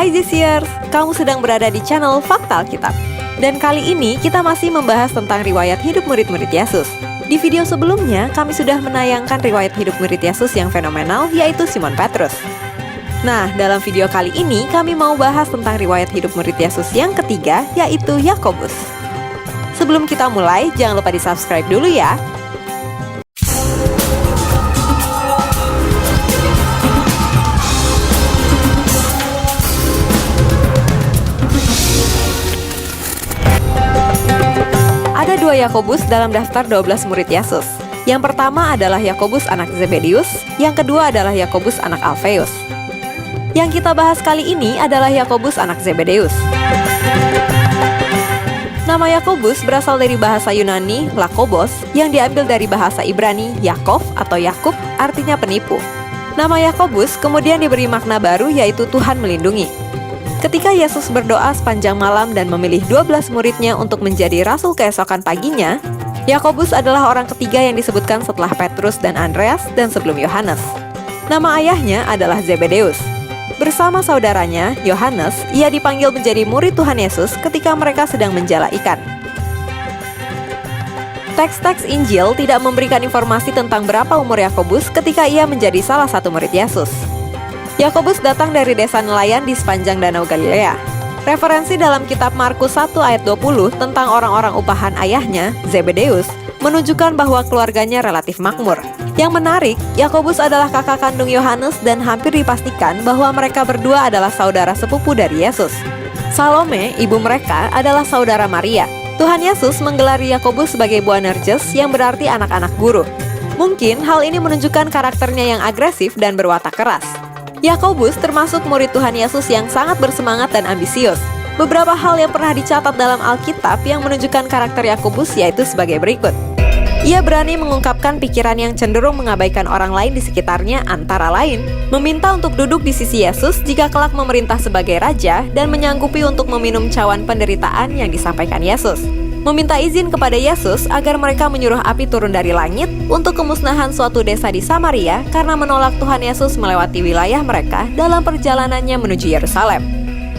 Hai Zesiers, kamu sedang berada di channel Fakta Alkitab. Dan kali ini kita masih membahas tentang riwayat hidup murid-murid Yesus. Di video sebelumnya, kami sudah menayangkan riwayat hidup murid Yesus yang fenomenal, yaitu Simon Petrus. Nah, dalam video kali ini kami mau bahas tentang riwayat hidup murid Yesus yang ketiga, yaitu Yakobus. Sebelum kita mulai, jangan lupa di-subscribe dulu ya. Ada dua Yakobus dalam daftar 12 murid Yesus. Yang pertama adalah Yakobus anak Zebedeus, yang kedua adalah Yakobus anak Alfeus. Yang kita bahas kali ini adalah Yakobus anak Zebedeus. Nama Yakobus berasal dari bahasa Yunani Lakobos, yang diambil dari bahasa Ibrani Yakov atau Yakub, artinya penipu. Nama Yakobus kemudian diberi makna baru, yaitu Tuhan melindungi. Ketika Yesus berdoa sepanjang malam dan memilih 12 muridnya untuk menjadi rasul keesokan paginya, Yakobus adalah orang ketiga yang disebutkan setelah Petrus dan Andreas dan sebelum Yohanes. Nama ayahnya adalah Zebedeus. Bersama saudaranya, Yohanes, ia dipanggil menjadi murid Tuhan Yesus ketika mereka sedang menjala ikan. Teks-teks Injil tidak memberikan informasi tentang berapa umur Yakobus ketika ia menjadi salah satu murid Yesus. Yakobus datang dari desa nelayan di sepanjang Danau Galilea. Referensi dalam kitab Markus 1 ayat 20 tentang orang-orang upahan ayahnya, Zebedeus, menunjukkan bahwa keluarganya relatif makmur. Yang menarik, Yakobus adalah kakak kandung Yohanes dan hampir dipastikan bahwa mereka berdua adalah saudara sepupu dari Yesus. Salome, ibu mereka, adalah saudara Maria. Tuhan Yesus menggelari Yakobus sebagai Boanerges, yang berarti anak-anak guru. Mungkin hal ini menunjukkan karakternya yang agresif dan berwatak keras. Yakobus termasuk murid Tuhan Yesus yang sangat bersemangat dan ambisius. Beberapa hal yang pernah dicatat dalam Alkitab yang menunjukkan karakter Yakobus yaitu sebagai berikut. Ia berani mengungkapkan pikiran yang cenderung mengabaikan orang lain di sekitarnya, antara lain meminta untuk duduk di sisi Yesus jika kelak memerintah sebagai raja dan menyanggupi untuk meminum cawan penderitaan yang disampaikan Yesus. Meminta izin kepada Yesus agar mereka menyuruh api turun dari langit untuk kemusnahan suatu desa di Samaria karena menolak Tuhan Yesus melewati wilayah mereka dalam perjalanannya menuju Yerusalem.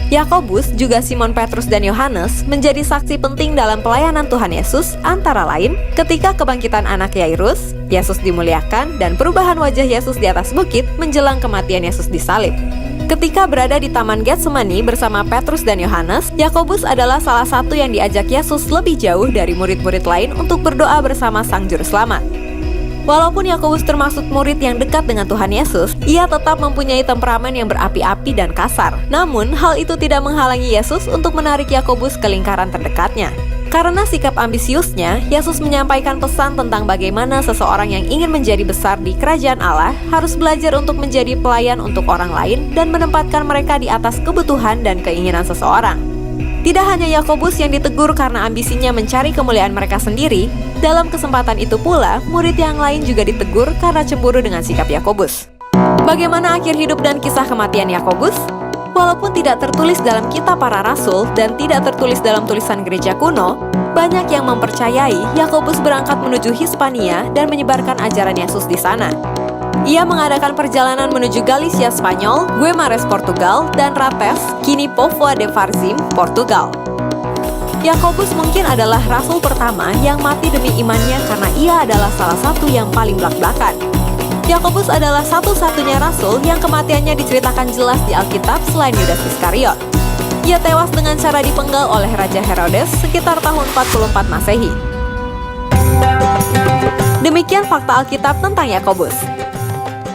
Yakobus, juga Simon Petrus dan Yohanes menjadi saksi penting dalam pelayanan Tuhan Yesus, antara lain ketika kebangkitan anak Yairus, Yesus dimuliakan, dan perubahan wajah Yesus di atas bukit menjelang kematian Yesus disalib. Ketika berada di Taman Getsemani bersama Petrus dan Yohanes, Yakobus adalah salah satu yang diajak Yesus lebih jauh dari murid-murid lain untuk berdoa bersama Sang Juru Selamat. Walaupun Yakobus termasuk murid yang dekat dengan Tuhan Yesus, ia tetap mempunyai temperamen yang berapi-api dan kasar. Namun, hal itu tidak menghalangi Yesus untuk menarik Yakobus ke lingkaran terdekatnya. Karena sikap ambisiusnya, Yesus menyampaikan pesan tentang bagaimana seseorang yang ingin menjadi besar di kerajaan Allah harus belajar untuk menjadi pelayan untuk orang lain dan menempatkan mereka di atas kebutuhan dan keinginan seseorang. Tidak hanya Yakobus yang ditegur karena ambisinya mencari kemuliaan mereka sendiri, dalam kesempatan itu pula, murid yang lain juga ditegur karena cemburu dengan sikap Yakobus. Bagaimana akhir hidup dan kisah kematian Yakobus? Walaupun tidak tertulis dalam kitab para rasul dan tidak tertulis dalam tulisan gereja kuno, banyak yang mempercayai Yakobus berangkat menuju Hispania dan menyebarkan ajaran Yesus di sana. Ia mengadakan perjalanan menuju Galicia Spanyol, Guimares Portugal, dan Rates, kini Póvoa de Varzim, Portugal. Yakobus mungkin adalah rasul pertama yang mati demi imannya karena ia adalah salah satu yang paling blak-blakan. Yakobus adalah satu-satunya rasul yang kematiannya diceritakan jelas di Alkitab selain Yudas Iskariot. Ia tewas dengan cara dipenggal oleh Raja Herodes sekitar tahun 44 Masehi. Demikian fakta Alkitab tentang Yakobus.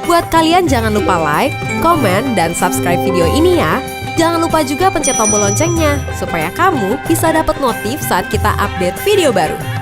Buat kalian jangan lupa like, komen, dan subscribe video ini ya. Jangan lupa juga pencet tombol loncengnya supaya kamu bisa dapat notif saat kita update video baru.